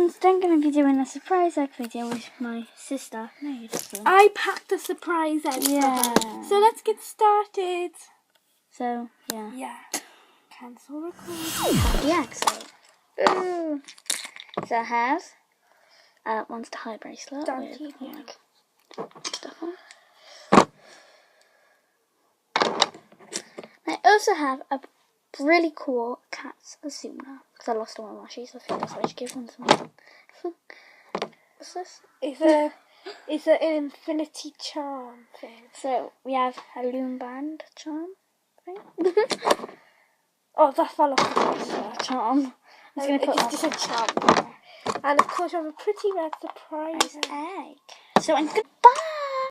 friends, I'm going to be doing a surprise egg video with my sister. No, you just I packed a surprise egg for her. So let's get started. So, yeah. Yeah. Cancel recording. The egg, so it has Monster High bracelet with like stuff on. I also have a really cool cat's Azuna because I lost one of my shoes. So I think that's why I should give one to me. What's this? It's an infinity charm thing. So we have a loom band charm thing. Oh, that fell off the poster. Charm. I was going to put It's just a charm. And of course, I have a pretty red surprise egg. So I'm going to buy.